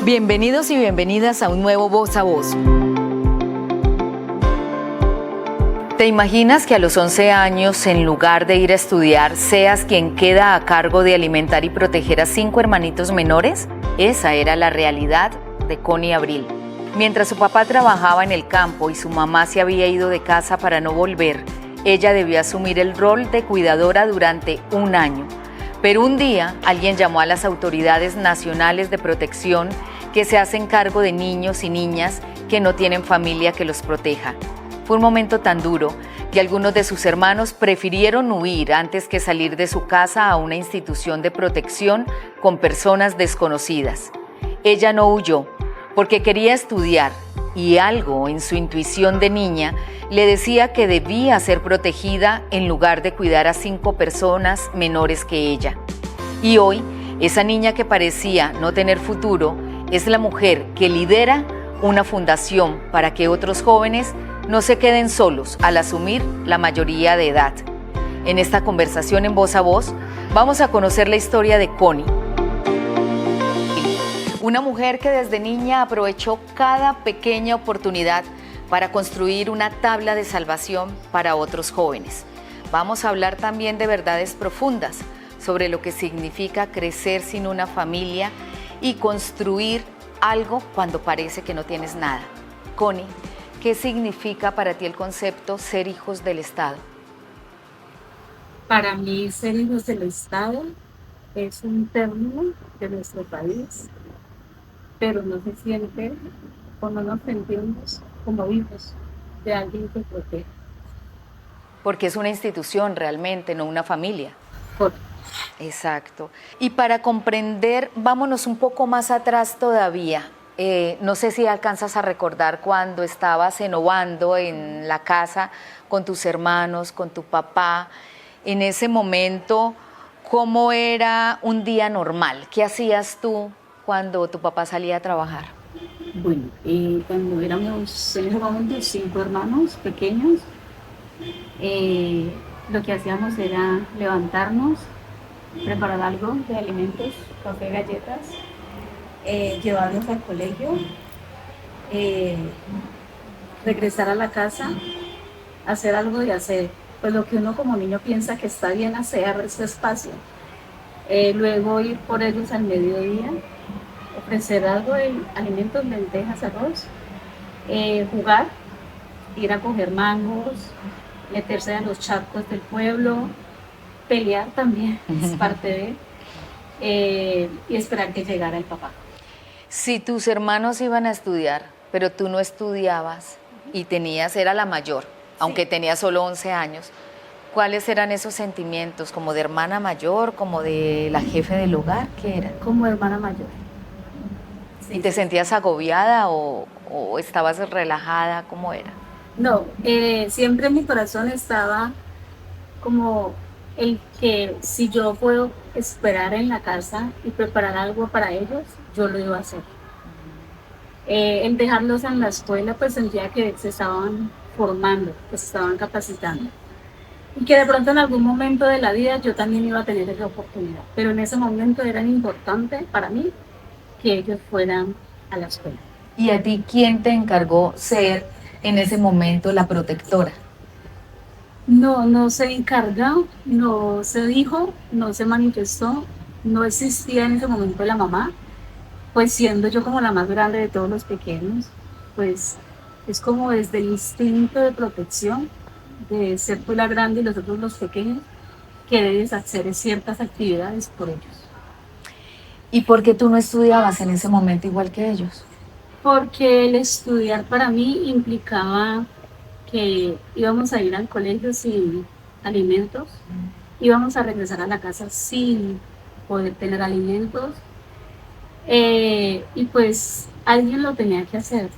Bienvenidos y bienvenidas a un nuevo Voz a Voz. ¿Te imaginas que a los 11 años, en lugar de ir a estudiar, seas quien queda a cargo de alimentar y proteger a 5 hermanitos menores? Esa era la realidad de Connie Abril. Mientras su papá trabajaba en el campo y su mamá se había ido de casa para no volver, ella debió asumir el rol de cuidadora durante un año. Pero un día, alguien llamó a las autoridades nacionales de protección que se hacen cargo de niños y niñas que no tienen familia que los proteja. Fue un momento tan duro que algunos de sus hermanos prefirieron huir antes que salir de su casa a una institución de protección con personas desconocidas. Ella no huyó porque quería estudiar y algo en su intuición de niña le decía que debía ser protegida en lugar de cuidar a 5 personas menores que ella. Y hoy, esa niña que parecía no tener futuro es la mujer que lidera una fundación para que otros jóvenes no se queden solos al asumir la mayoría de edad. En esta conversación en Voz a Voz vamos a conocer la historia de Connie, una mujer que desde niña aprovechó cada pequeña oportunidad para construir una tabla de salvación para otros jóvenes. Vamos a hablar también de verdades profundas sobre lo que significa crecer sin una familia y construir algo cuando parece que no tienes nada. Connie, ¿qué significa para ti el concepto ser hijos del Estado? Para mí, ser hijos del Estado es un término de nuestro país, pero no se siente o no nos sentimos como hijos de alguien que protege. Porque es una institución realmente, no una familia. Por- Exacto. Y para comprender, vámonos un poco más atrás todavía. No sé si alcanzas a recordar cuando estabas enobando en la casa con tus hermanos, con tu papá. En ese momento, ¿cómo era un día normal? ¿Qué hacías tú cuando tu papá salía a trabajar? Bueno, cuando éramos en ese momento 5 hermanos pequeños, lo que hacíamos era levantarnos, preparar algo de alimentos, café, galletas, llevarlos al colegio, eh, regresar a la casa, hacer algo de hacer, pues lo que uno como niño piensa que está bien hacer, su espacio. Luego ir por ellos al mediodía, ofrecer algo de alimentos, lentejas, arroz, jugar, ir a coger mangos, meterse en los charcos del pueblo, pelear también, es parte de, y esperar que llegara el papá. Si tus hermanos iban a estudiar, pero tú no estudiabas y era la mayor, aunque tenías solo 11 años, ¿cuáles eran esos sentimientos? ¿Como de hermana mayor, como de la jefe del hogar? ¿Qué era? Como hermana mayor. ¿Y te sentías agobiada o estabas relajada? ¿Cómo era? No, siempre en mi corazón estaba como el que si yo puedo esperar en la casa y preparar algo para ellos, yo lo iba a hacer. El dejarlos en la escuela, pues sentía que se estaban formando, que se estaban capacitando. Y que de pronto en algún momento de la vida yo también iba a tener esa oportunidad. Pero en ese momento era importante para mí que ellos fueran a la escuela. ¿Y a ti quién te encargó ser en ese momento la protectora? No se encargó, no se dijo, no se manifestó, no existía en ese momento la mamá, pues siendo yo como la más grande de todos los pequeños, pues es como desde el instinto de protección, de ser tú la grande y los otros los pequeños, que debes hacer ciertas actividades por ellos. ¿Y por qué tú no estudiabas en ese momento igual que ellos? Porque el estudiar para mí implicaba que íbamos a ir al colegio sin alimentos, íbamos a regresar a la casa sin poder tener alimentos, y pues alguien lo tenía que hacer,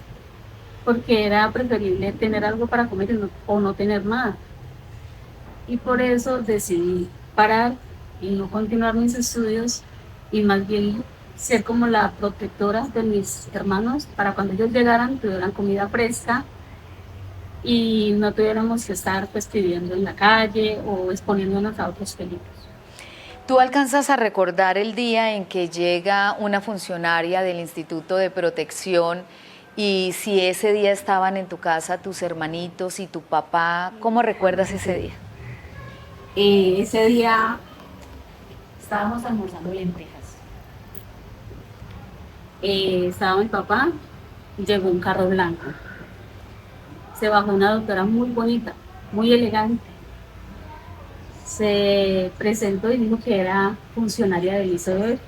porque era preferible tener algo para comer o no tener nada. Y por eso decidí parar y no continuar mis estudios y más bien ser como la protectora de mis hermanos para cuando ellos llegaran tuvieran comida fresca y no tuviéramos que estar pues pidiendo en la calle o exponiéndonos a otros peligros. ¿Tú alcanzas a recordar el día en que llega una funcionaria del Instituto de Protección y si ese día estaban en tu casa tus hermanitos y tu papá? ¿Cómo recuerdas ese día? Ese día estábamos almorzando lentejas. Estaba mi papá, llegó un carro blanco. Se bajó una doctora muy bonita, muy elegante. Se presentó y dijo que era funcionaria del ICBF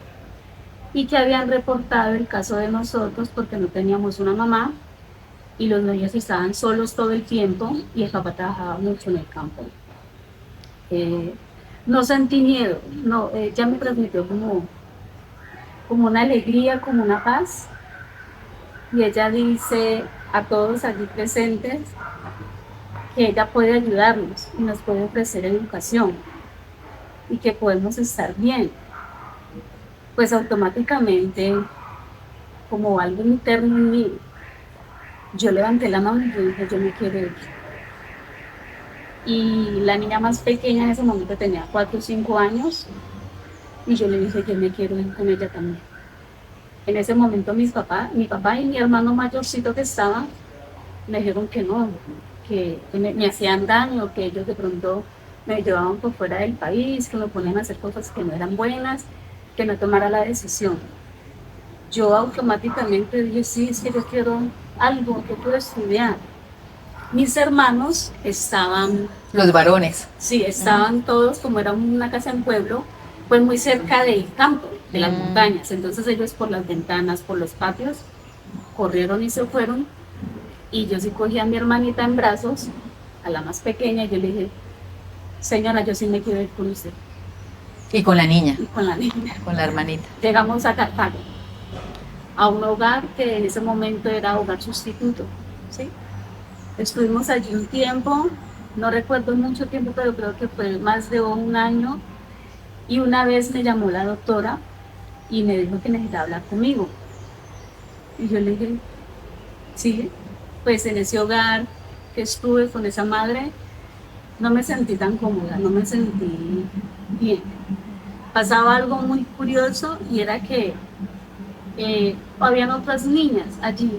y que habían reportado el caso de nosotros porque no teníamos una mamá y los niños estaban solos todo el tiempo y el papá trabajaba mucho en el campo. No sentí miedo, no, ella me transmitió como una alegría, como una paz. Y ella dice a todos allí presentes que ella puede ayudarnos y nos puede ofrecer educación y que podemos estar bien. Pues automáticamente, como algo interno en mí, yo levanté la mano y yo dije, yo me quiero ir. Y la niña más pequeña en ese momento tenía 4 o 5 años y yo le dije, yo me quiero ir con ella también. En ese momento mi papá y mi hermano mayorcito que estaba, me dijeron que no, que me hacían daño, que ellos de pronto me llevaban por fuera del país, que me ponían a hacer cosas que no eran buenas, que no tomara la decisión. Yo automáticamente dije, sí, es que yo quiero algo, yo quiero estudiar. Mis hermanos estaban... Los varones. Sí, estaban todos, como era una casa en pueblo, pues muy cerca del campo, de las montañas. Entonces ellos por las ventanas, por los patios, corrieron y se fueron. Y yo sí cogí a mi hermanita en brazos, a la más pequeña, y yo le dije, señora, yo sí me quiero ir con usted. ¿Y con la niña? Y con la niña. Con la hermanita. Llegamos a Cartago, a un hogar que en ese momento era hogar sustituto, ¿sí? Estuvimos allí un tiempo, no recuerdo mucho tiempo, pero creo que fue más de 1 año. Y una vez me llamó la doctora y me dijo que necesitaba hablar conmigo. Y yo le dije, sí, pues en ese hogar que estuve con esa madre, no me sentí tan cómoda, no me sentí bien. Pasaba algo muy curioso y era que habían otras niñas allí.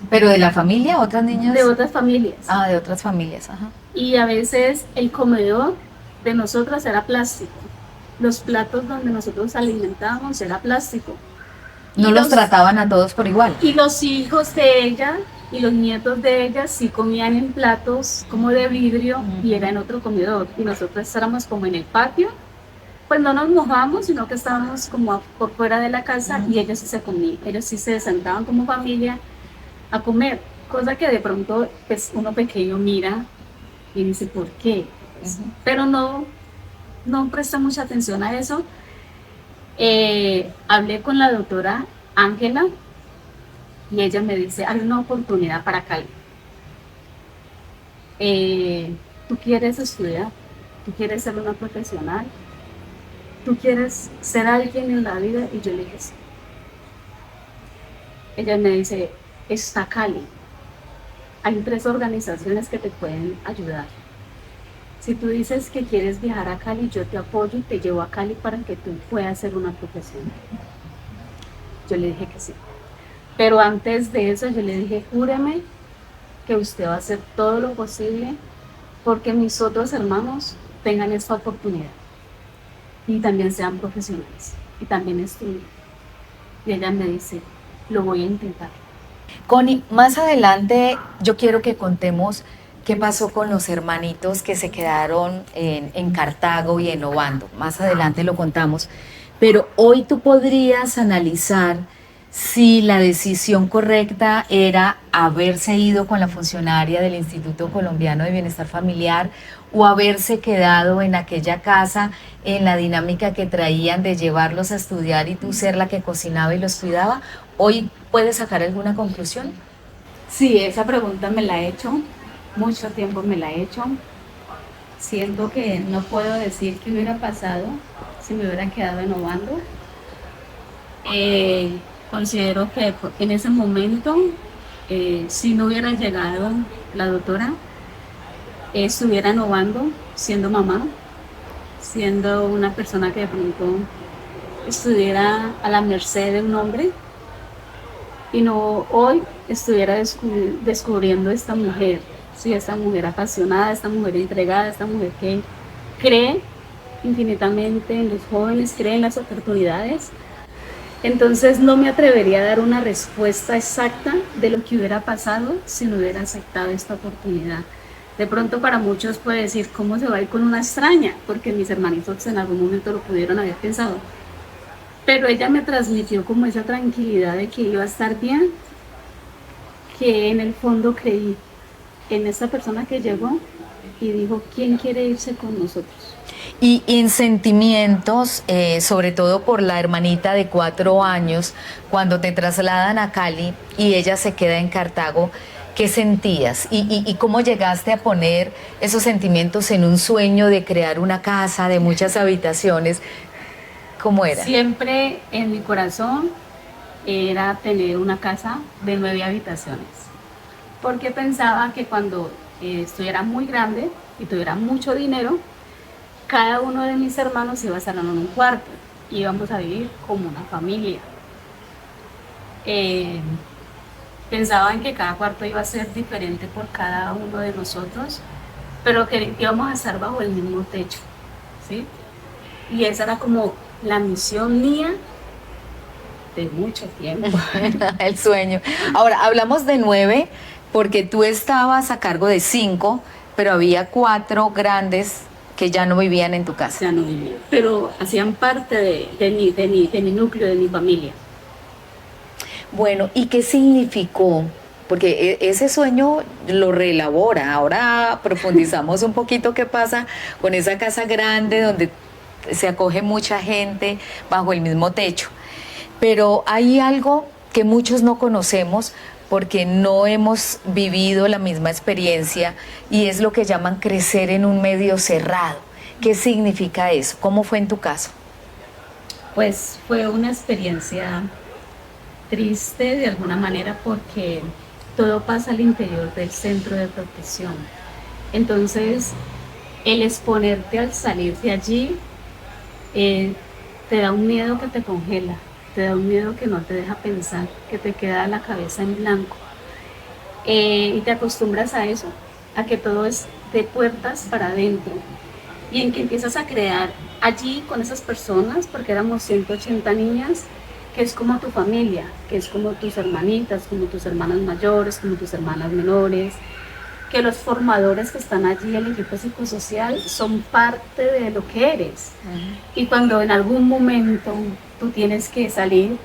¿Pero de la familia? ¿Otras niñas? De otras familias. Ah, de otras familias, ajá. Y a veces el comedor de nosotras era plástico. Los platos donde nosotros alimentábamos era plástico. ¿No los trataban a todos por igual? Y los hijos de ella y los nietos de ella sí comían en platos como de vidrio y era en otro comedor. Y nosotros estábamos como en el patio, pues no nos mojamos, sino que estábamos como por fuera de la casa y ellos sí se comían, ellos sí se sentaban como familia a comer, cosa que de pronto pues uno pequeño mira y dice, ¿por qué? Pero no presté mucha atención a eso. Hablé con la doctora Ángela y ella me dice, hay una oportunidad para Cali. ¿Tú quieres estudiar? ¿Tú quieres ser una profesional? ¿Tú quieres ser alguien en la vida? Y yo le dije, sí. Ella me dice, está Cali. Hay 3 organizaciones que te pueden ayudar. Si tú dices que quieres viajar a Cali, yo te apoyo y te llevo a Cali para que tú puedas ser una profesional. Yo le dije que sí. Pero antes de eso yo le dije, júreme que usted va a hacer todo lo posible porque mis otros hermanos tengan esta oportunidad y también sean profesionales y también estudien. Y ella me dice, lo voy a intentar. Connie, más adelante yo quiero que contemos qué pasó con los hermanitos que se quedaron en Cartago y en Obando. Más adelante lo contamos. Pero hoy tú podrías analizar si la decisión correcta era haberse ido con la funcionaria del Instituto Colombiano de Bienestar Familiar o haberse quedado en aquella casa en la dinámica que traían de llevarlos a estudiar y tú ser la que cocinaba y los cuidaba. ¿Hoy puedes sacar alguna conclusión? Sí, esa pregunta me la he hecho, mucho tiempo me la he hecho. Siento que no puedo decir qué hubiera pasado si me hubiera quedado en Obando. Considero que en ese momento, si no hubiera llegado la doctora, estuviera en Obando siendo mamá. siendo una persona que de pronto estuviera a la merced de un hombre y no hoy estuviera descubriendo esta mujer, sí, esta mujer apasionada, esta mujer entregada, esta mujer que cree infinitamente en los jóvenes, cree en las oportunidades. Entonces no me atrevería a dar una respuesta exacta de lo que hubiera pasado si no hubiera aceptado esta oportunidad. De pronto para muchos puede decir, ¿cómo se va a ir con una extraña? Porque mis hermanitos en algún momento lo pudieron haber pensado. Pero ella me transmitió como esa tranquilidad de que iba a estar bien, que en el fondo creí en esta persona que llegó y dijo, ¿quién quiere irse con nosotros? Y en sentimientos, sobre todo por la hermanita de 4 años, cuando te trasladan a Cali y ella se queda en Cartago, ¿qué sentías? ¿Y cómo llegaste a poner esos sentimientos en un sueño de crear una casa de muchas habitaciones? ¿Cómo era? Siempre en mi corazón era tener una casa de 9 habitaciones, porque pensaba que cuando estuviera muy grande y tuviera mucho dinero, cada uno de mis hermanos iba a estar en un cuarto, íbamos a vivir como una familia. Pensaba en que cada cuarto iba a ser diferente por cada uno de nosotros, pero que íbamos a estar bajo el mismo techo, ¿sí? Y esa era como la misión mía de mucho tiempo. El sueño. Ahora, hablamos de 9 porque tú estabas a cargo de 5, pero había 4 grandes que ya no vivían en tu casa. Ya no vivían, pero hacían parte de mi núcleo, de mi familia. Bueno, ¿y qué significó? Porque ese sueño lo reelabora. Ahora profundizamos un poquito qué pasa con esa casa grande donde se acoge mucha gente bajo el mismo techo. Pero hay algo que muchos no conocemos porque no hemos vivido la misma experiencia y es lo que llaman crecer en un medio cerrado. ¿Qué significa eso? ¿Cómo fue en tu caso? Pues fue una experiencia triste de alguna manera porque todo pasa al interior del centro de protección. Entonces, el exponerte al salir de allí te da un miedo que te congela, te da un miedo que no te deja pensar, que te queda la cabeza en blanco. Y te acostumbras a eso, a que todo es de puertas para adentro. Y en que empiezas a crear allí con esas personas, porque éramos 180 niñas, que es como tu familia, que es como tus hermanitas, como tus hermanas mayores, como tus hermanas menores, que los formadores que están allí, el equipo psicosocial, son parte de lo que eres. Y cuando en algún momento tú tienes que salir,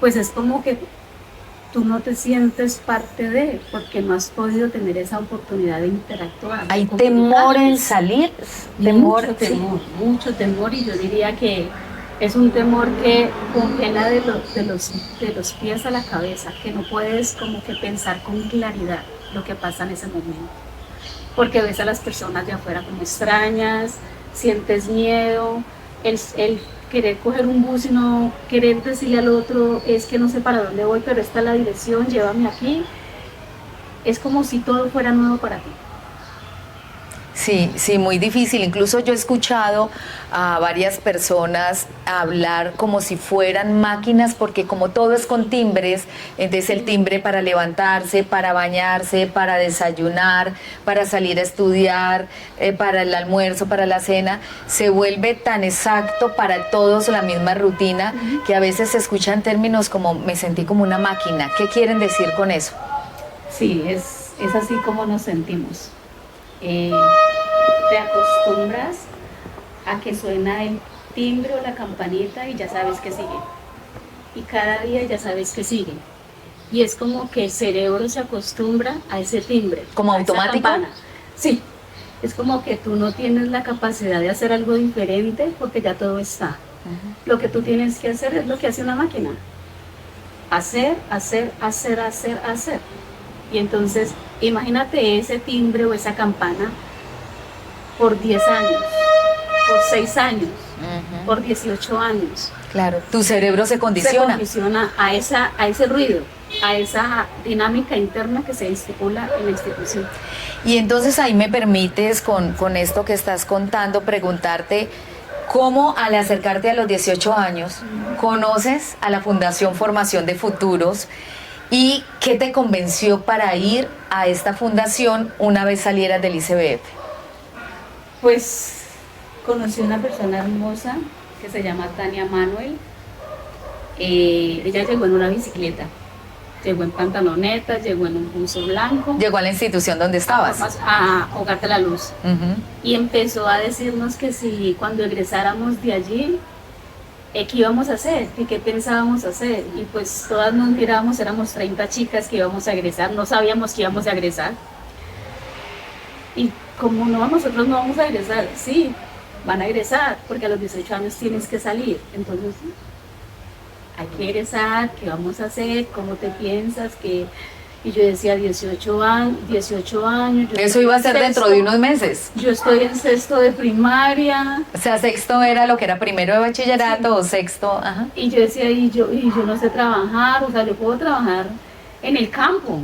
pues es como que tú no te sientes parte de, porque no has podido tener esa oportunidad de interactuar. ¿Hay temor en salir? Temor, mucho temor, mucho temor, y yo diría que es un temor que congela de los pies a la cabeza, que no puedes como que pensar con claridad lo que pasa en ese momento, porque ves a las personas de afuera como extrañas, sientes miedo, el querer coger un bus y no querer decirle al otro, es que no sé para dónde voy, pero esta es la dirección, llévame aquí, es como si todo fuera nuevo para ti. Sí, sí, muy difícil. Incluso yo he escuchado a varias personas hablar como si fueran máquinas, porque como todo es con timbres, entonces el timbre para levantarse, para bañarse, para desayunar, para salir a estudiar, para el almuerzo, para la cena, se vuelve tan exacto para todos la misma rutina que a veces se escuchan términos como me sentí como una máquina. ¿Qué quieren decir con eso? Sí, es así como nos sentimos. Te acostumbras a que suena el timbre o la campanita y ya sabes que sigue. Y cada día ya sabes que sigue. Y es como que el cerebro se acostumbra a ese timbre. ¿Como automático? Sí, es como que tú no tienes la capacidad de hacer algo diferente porque ya todo está. Lo que tú tienes que hacer es lo que hace una máquina. Hacer, hacer, hacer, hacer, hacer. Y entonces, imagínate ese timbre o esa campana por 10 años, por 6 años, por 18 años. Claro, tu cerebro se Se condiciona. condiciona a ese ruido, a esa dinámica interna que se estipula en la institución. Y entonces ahí me permites, con esto que estás contando, preguntarte cómo al acercarte a los 18 años conoces a la Fundación Formación de Futuros y qué te convenció para ir a esta fundación una vez salieras del ICBF. Pues conocí una persona hermosa que se llama Tania Manuel. Ella llegó en una bicicleta, llegó en pantaloneta, llegó en un buzo blanco. Llegó a la institución donde estabas. A Hogar de la Luz. Uh-huh. Y empezó a decirnos que si cuando egresáramos de allí, ¿qué íbamos a hacer? ¿Qué pensábamos hacer? Y pues todas nos mirábamos, éramos 30 chicas que íbamos a egresar, no sabíamos que íbamos a egresar. Y como no, nosotros no vamos a egresar, sí, van a egresar, porque a los 18 años tienes que salir. Entonces, hay que egresar, ¿qué vamos a hacer? ¿Cómo te piensas? Y yo decía 18 años. Eso iba a ser dentro de unos meses. Yo estoy en sexto de primaria. O sea, sexto era lo que era primero de bachillerato, sí. O sexto, ajá. Y yo decía, y yo no sé trabajar, o sea, yo puedo trabajar en el campo,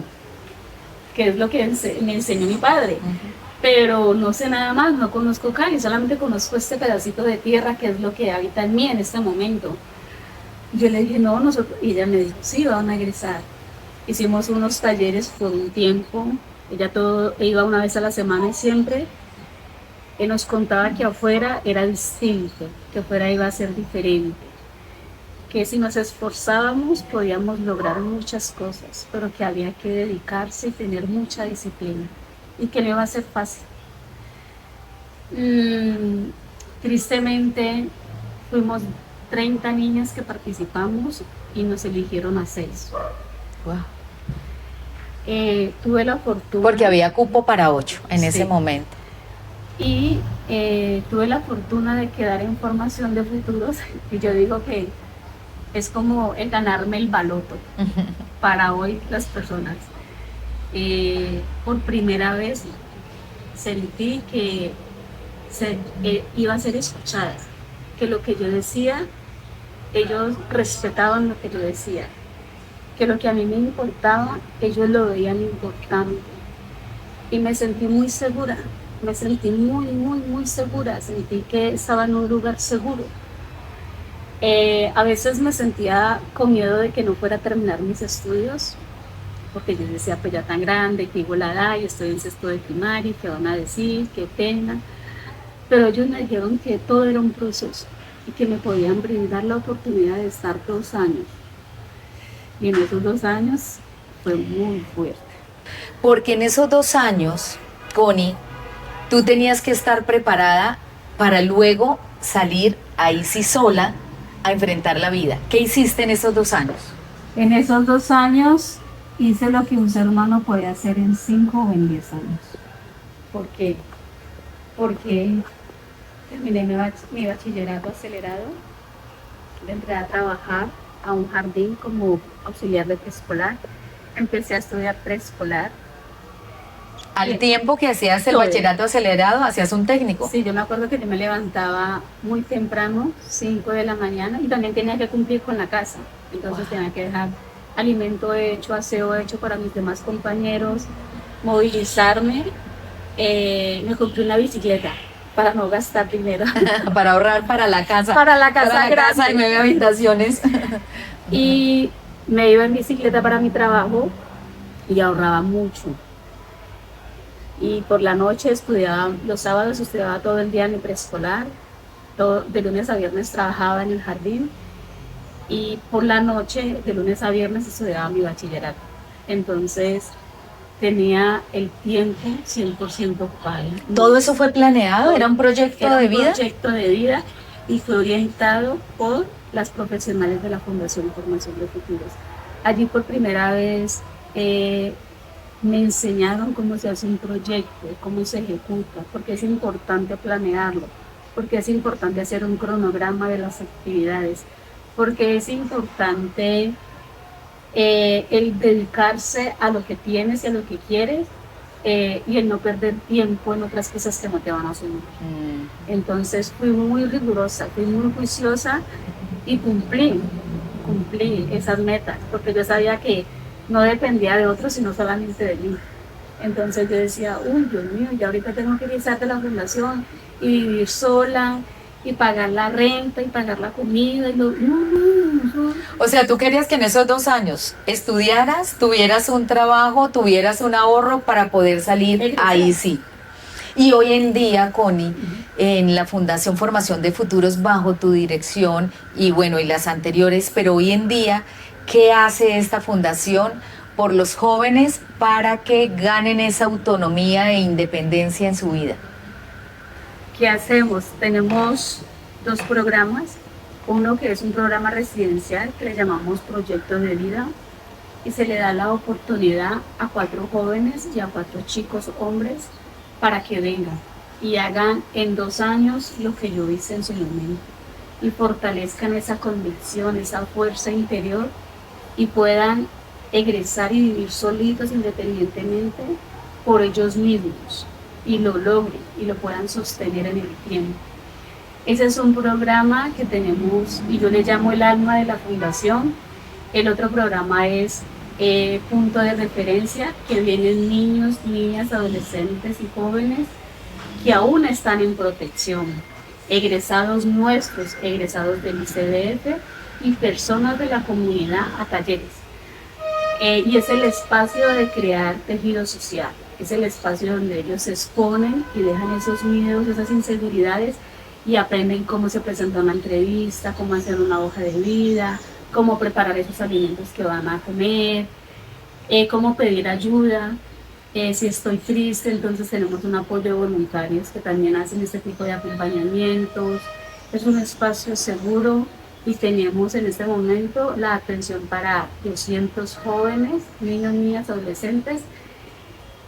que es lo que me enseñó mi padre. Uh-huh. Pero no sé nada más, no conozco Cali, solamente conozco este pedacito de tierra que es lo que habita en mí en este momento. Yo le dije, no, nosotros, y ella me dijo, sí, van a egresar. Hicimos unos talleres por un tiempo, ella iba una vez a la semana y siempre nos contaba que afuera era distinto, que afuera iba a ser diferente, que si nos esforzábamos podíamos lograr muchas cosas, pero que había que dedicarse y tener mucha disciplina. Y que no iba a ser fácil. Tristemente, fuimos 30 niñas que participamos y nos eligieron a 6. Wow. Tuve la fortuna... Porque había cupo para 8 en ese momento. Y tuve la fortuna de quedar en formación de futuros, y yo digo que es como el ganarme el baloto para hoy las personas. Por primera vez sentí que iba a ser escuchada, que lo que yo decía, ellos respetaban lo que yo decía, que lo que a mí me importaba, ellos lo veían importante. Y me sentí muy segura, me sentí muy segura, sentí que estaba en un lugar seguro. A veces me sentía con miedo de que no fuera a terminar mis estudios, porque yo decía, pues ya tan grande, que igual la edad, y estoy en sexto de primaria, ¿qué van a decir? ¿Qué pena? Pero ellos me dijeron que todo era un proceso y que me podían brindar la oportunidad de estar 2 años. Y en esos 2 años fue muy fuerte. Porque en esos 2 años, Connie, tú tenías que estar preparada para luego salir ahí sí sola a enfrentar la vida. ¿Qué hiciste en esos 2 años? En esos 2 años hice lo que un ser humano puede hacer en 5 o en 10 años. ¿Por qué? Porque terminé mi bachillerato acelerado, entré a trabajar a un jardín como auxiliar de preescolar, empecé a estudiar preescolar. Al tiempo que hacías el bachillerato acelerado, hacías un técnico. Sí, yo me acuerdo que yo me levantaba muy temprano, 5 de la mañana, y también tenía que cumplir con la casa, entonces tenía que dejar alimento hecho, aseo hecho para mis demás compañeros, movilizarme. Me compré una bicicleta para no gastar dinero. Para ahorrar para la casa. Para la casa grande. Casa de 9 habitaciones. Y me iba en bicicleta para mi trabajo y ahorraba mucho. Y por la noche estudiaba, los sábados estudiaba todo el día en el preescolar, de lunes a viernes trabajaba en el jardín. Y por la noche, de lunes a viernes, estudiaba mi bachillerato. Entonces, tenía el tiempo 100% ocupado. ¿Todo eso fue planeado? ¿Era un proyecto de vida? Era un proyecto de vida y fue orientado por las profesionales de la Fundación Formación de Futuros. Allí por primera vez me enseñaron cómo se hace un proyecto, cómo se ejecuta, porque es importante planearlo, porque es importante hacer un cronograma de las actividades, porque es importante el dedicarse a lo que tienes y a lo que quieres y el no perder tiempo en otras cosas que no te van a sumar. Entonces fui muy rigurosa, fui muy juiciosa y cumplí esas metas, porque yo sabía que no dependía de otros, sino solamente de mí. Entonces yo decía, uy, Dios mío, ya ahorita tengo que irse de la fundación y vivir sola y pagar la renta y pagar la comida. No. O sea, tú querías que en esos 2 años estudiaras, tuvieras un trabajo, tuvieras un ahorro para poder salir. Exacto. Ahí sí. Y hoy en día, Connie, en la Fundación Formación de Futuros bajo tu dirección y bueno, y las anteriores, pero hoy en día, ¿qué hace esta fundación por los jóvenes para que ganen esa autonomía e independencia en su vida? ¿Qué hacemos? Tenemos 2 programas, uno que es un programa residencial que le llamamos Proyecto de Vida y se le da la oportunidad a 4 jóvenes y a 4 chicos hombres para que vengan y hagan en 2 años lo que yo hice en su momento y fortalezcan esa convicción, esa fuerza interior y puedan egresar y vivir solitos independientemente por ellos mismos y lo logren y lo puedan sostener en el tiempo. Ese es un programa que tenemos y yo le llamo el alma de la fundación. El otro programa es Punto de Referencia, que vienen niños, niñas, adolescentes y jóvenes que aún están en protección, egresados nuestros, egresados del ICDF y personas de la comunidad a talleres. Y es el espacio de crear tejido social, es el espacio donde ellos se exponen y dejan esos miedos, esas inseguridades y aprenden cómo se presenta una entrevista, cómo hacer una hoja de vida, cómo preparar esos alimentos que van a comer, cómo pedir ayuda. Si estoy triste, entonces tenemos un apoyo de voluntarios que también hacen este tipo de acompañamientos. Es un espacio seguro y tenemos en este momento la atención para 200 jóvenes, niños, niñas, adolescentes,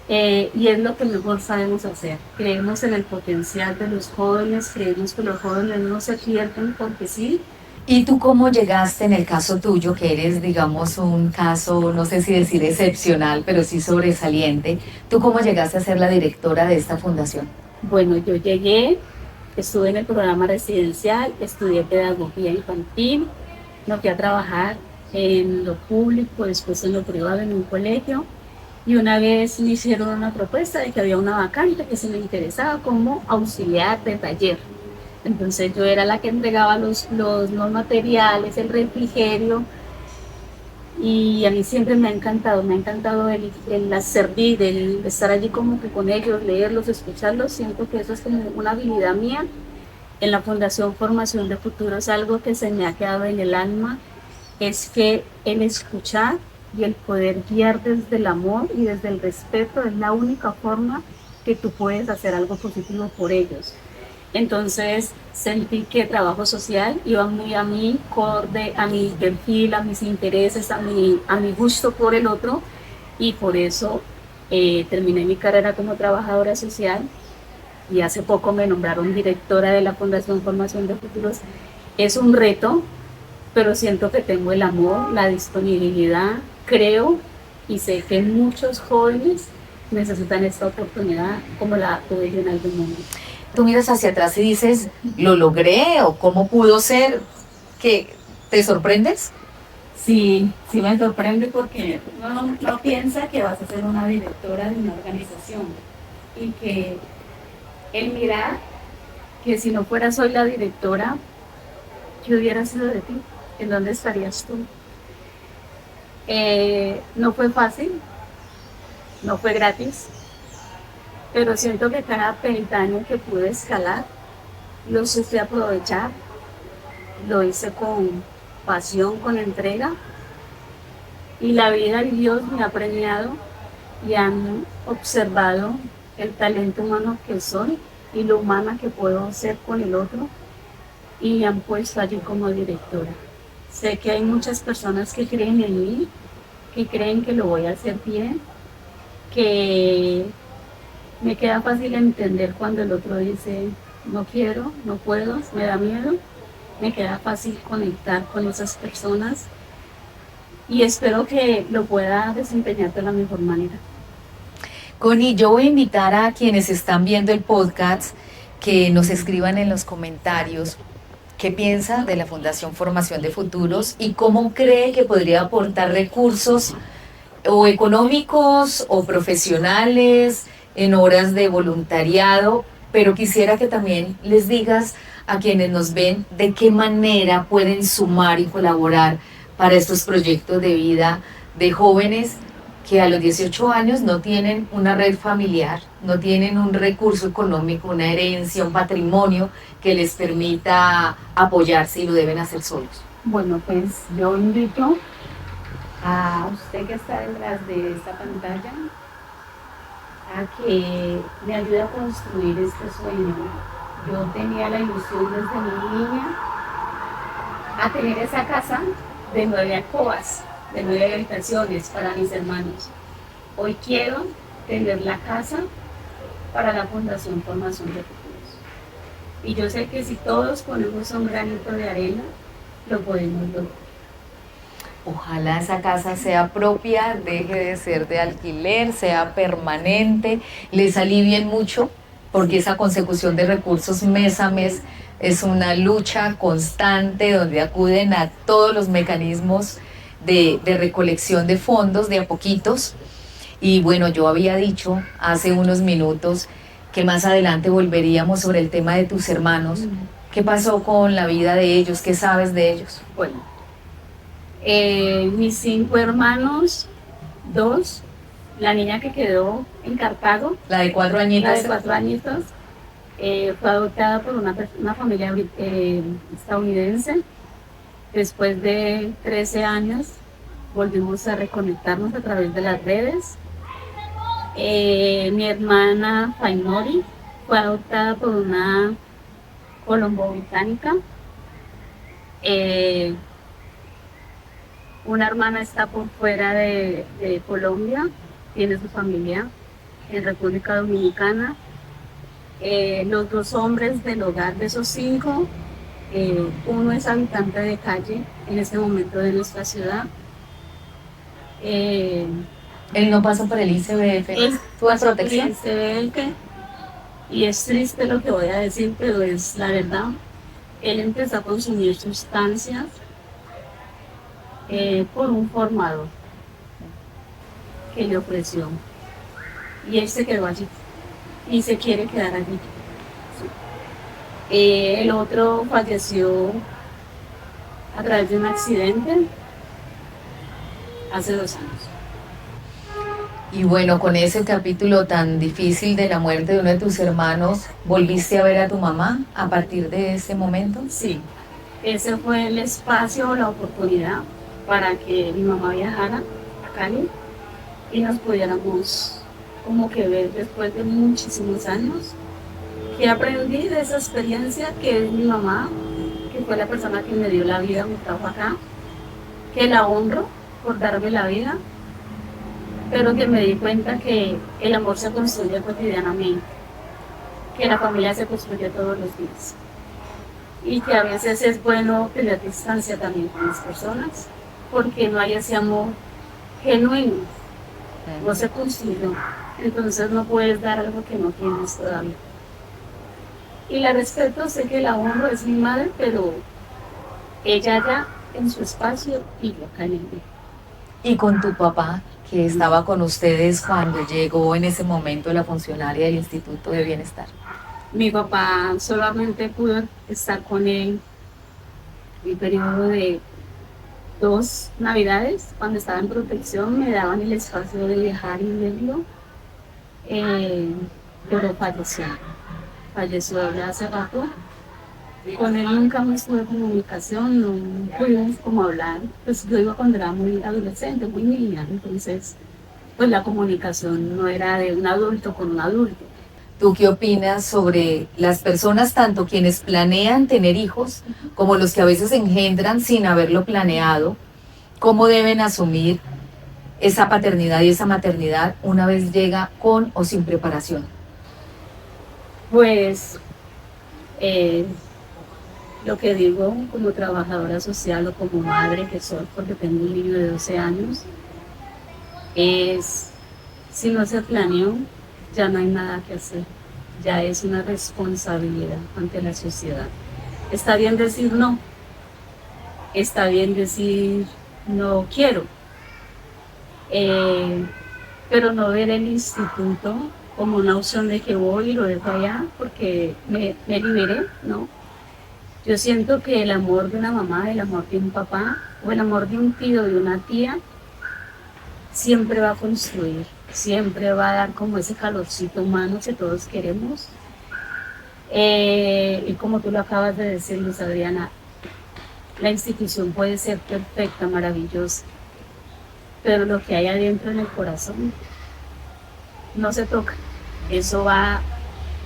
y es lo que mejor sabemos hacer. Creemos en el potencial de los jóvenes, creemos que los jóvenes no se pierden porque sí. ¿Y tú cómo llegaste en el caso tuyo, que eres, digamos, un caso, no sé si decir excepcional, pero sí sobresaliente? ¿Tú cómo llegaste a ser la directora de esta fundación? Bueno, yo llegué, estuve en el programa residencial, estudié pedagogía infantil, me fui a trabajar en lo público, después en lo privado en un colegio, y una vez me hicieron una propuesta de que había una vacante que se me interesaba como auxiliar de taller. Entonces yo era la que entregaba los materiales, el refrigerio, y a mí siempre me ha encantado el servir, el estar allí como que con ellos, leerlos, escucharlos. Siento que eso es como una habilidad mía. En la Fundación Formación de Futuros, algo que se me ha quedado en el alma es que el escuchar y el poder guiar desde el amor y desde el respeto es la única forma que tú puedes hacer algo positivo por ellos. Entonces sentí que trabajo social iba muy a mi perfil, a mis intereses, a mi gusto por el otro, y por eso terminé mi carrera como trabajadora social y hace poco me nombraron directora de la Fundación Formación de Futuros. Es un reto, pero siento que tengo el amor, la disponibilidad, creo y sé que muchos jóvenes necesitan esta oportunidad como la tuve yo en algún momento. Tú miras hacia atrás y dices, ¿lo logré? ¿O cómo pudo ser? ¿Que te sorprendes? Sí, sí me sorprende porque uno no piensa que vas a ser una directora de una organización y que el mirar que si no fueras hoy la directora, ¿qué hubiera sido de ti? ¿En dónde estarías tú? No fue fácil, no fue gratis, pero siento que cada peldaño que pude escalar lo supe aprovechar, lo hice con pasión, con entrega, y la vida y Dios me ha premiado y han observado el talento humano que soy y lo humana que puedo ser con el otro, y me han puesto allí como directora. Sé que hay muchas personas que creen en mí, que creen que lo voy a hacer bien, que me queda fácil entender cuando el otro dice no quiero, no puedo, me da miedo. Me queda fácil conectar con esas personas y espero que lo pueda desempeñar de la mejor manera. Connie, yo voy a invitar a quienes están viendo el podcast que nos escriban en los comentarios ¿Qué piensa de la Fundación Formación de Futuros y cómo cree que podría aportar recursos o económicos o profesionales en horas de voluntariado? Pero quisiera que también les digas a quienes nos ven de qué manera pueden sumar y colaborar para estos proyectos de vida de jóvenes que a los 18 años no tienen una red familiar, no tienen un recurso económico, una herencia, un patrimonio que les permita apoyarse y lo deben hacer solos. Bueno, pues yo invito a usted que está detrás de esta pantalla a que me ayude a construir este sueño. Yo tenía la ilusión desde mi niña a tener esa casa de 9 alcobas, de 9 habitaciones para mis hermanos. Hoy quiero tener la casa para la Fundación Formación de Futuros. Y yo sé que si todos ponemos un granito de arena, lo podemos lograr. Ojalá esa casa sea propia, deje de ser de alquiler, sea permanente, les alivien mucho, porque esa consecución de recursos mes a mes es una lucha constante donde acuden a todos los mecanismos de recolección de fondos de a poquitos. Y bueno, yo había dicho hace unos minutos que más adelante volveríamos sobre el tema de tus hermanos. ¿Qué pasó con la vida de ellos? ¿Qué sabes de ellos? Bueno, mis 5 hermanos, 2, la niña que quedó en Cartago, La de 4 añitos. la de 4 añitos, fue adoptada por una familia estadounidense. Después de 13 años volvimos a reconectarnos a través de las redes. Mi hermana Fainori fue adoptada por una colombo-británica. Una hermana está por fuera de Colombia, tiene su familia en República Dominicana. Los 2 hombres del hogar de esos 5, uno es habitante de calle en este momento de nuestra ciudad. Él no pasa por el ICBF. ¿Tuvo protección? Y es triste lo que voy a decir, pero es la verdad. Él empezó a consumir sustancias por un formador que le ofreció. Y él se quedó allí y se quiere quedar allí. El otro falleció a través de un accidente hace 2 años. Y bueno, con ese capítulo tan difícil de la muerte de uno de tus hermanos, ¿volviste a ver a tu mamá a partir de ese momento? Sí, ese fue el espacio, la oportunidad para que mi mamá viajara a Cali y nos pudiéramos como que ver después de muchísimos años. Que aprendí de esa experiencia que es mi mamá, que fue la persona que me dio la vida, me trajo acá, que la honro por darme la vida, pero que me di cuenta que el amor se construye cotidianamente, que la familia se construye todos los días y que a veces es bueno tener distancia también con las personas porque no hay ese amor genuino, no se construyó, entonces no puedes dar algo que no tienes todavía. Y la respeto, sé que la honro, es mi madre, pero ella ya en su espacio y yo acá en el mío. Y con tu papá, que estaba con ustedes cuando llegó en ese momento la funcionaria del Instituto de Bienestar. Mi papá solamente pudo estar con él el periodo de 2 navidades, cuando estaba en protección, me daban el espacio de viajar y verlo, pero falleció ya hace rato. Con él nunca más tuve comunicación, no pudimos como hablar, pues yo iba cuando era muy adolescente, muy niña, entonces pues la comunicación no era de un adulto con un adulto. ¿Tú qué opinas sobre las personas, tanto quienes planean tener hijos, como los que a veces engendran sin haberlo planeado? ¿Cómo deben asumir esa paternidad y esa maternidad una vez llega con o sin preparación? Pues lo que digo como trabajadora social o como madre que soy, porque tengo un niño de 12 años, es, si no se planeó, ya no hay nada que hacer, ya es una responsabilidad ante la sociedad. Está bien decir no, está bien decir no quiero, pero no ver el instituto como una opción de que voy y lo dejo allá porque me liberé, ¿no? Yo siento que el amor de una mamá, el amor de un papá o el amor de un tío, de una tía, siempre va a construir, siempre va a dar como ese calorcito humano que todos queremos. Y como tú lo acabas de decir, Luz Adriana, la institución puede ser perfecta, maravillosa, pero lo que hay adentro en el corazón no se toca. Eso va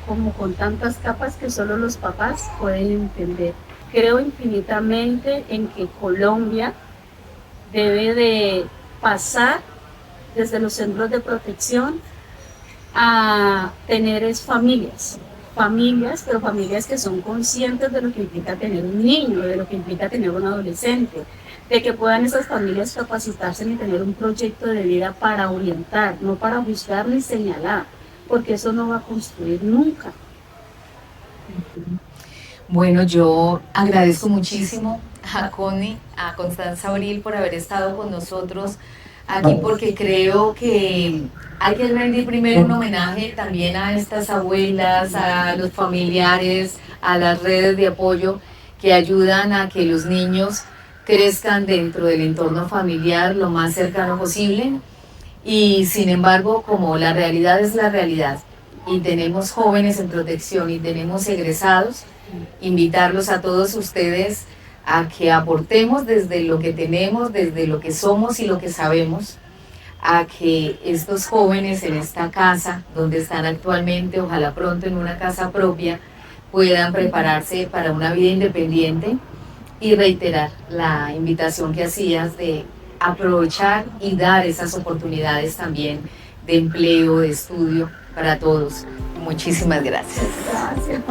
como con tantas capas que solo los papás pueden entender. Creo infinitamente en que Colombia debe de pasar desde los centros de protección a tener familias, pero familias que son conscientes de lo que implica tener un niño, de lo que implica tener un adolescente, de que puedan esas familias capacitarse y tener un proyecto de vida para orientar, no para juzgar ni señalar, porque eso no va a construir nunca. Bueno, yo agradezco muchísimo a Connie, a Constanza Abril por haber estado con nosotros aquí, porque creo que hay que rendir primero un homenaje también a estas abuelas, a los familiares, a las redes de apoyo que ayudan a que los niños crezcan dentro del entorno familiar lo más cercano posible. Y sin embargo, como la realidad es la realidad y tenemos jóvenes en protección y tenemos egresados, invitarlos a todos ustedes a que aportemos desde lo que tenemos, desde lo que somos y lo que sabemos, a que estos jóvenes en esta casa donde están actualmente, ojalá pronto en una casa propia, puedan prepararse para una vida independiente, y reiterar la invitación que hacías de aprovechar y dar esas oportunidades también de empleo, de estudio para todos. Muchísimas gracias. Gracias.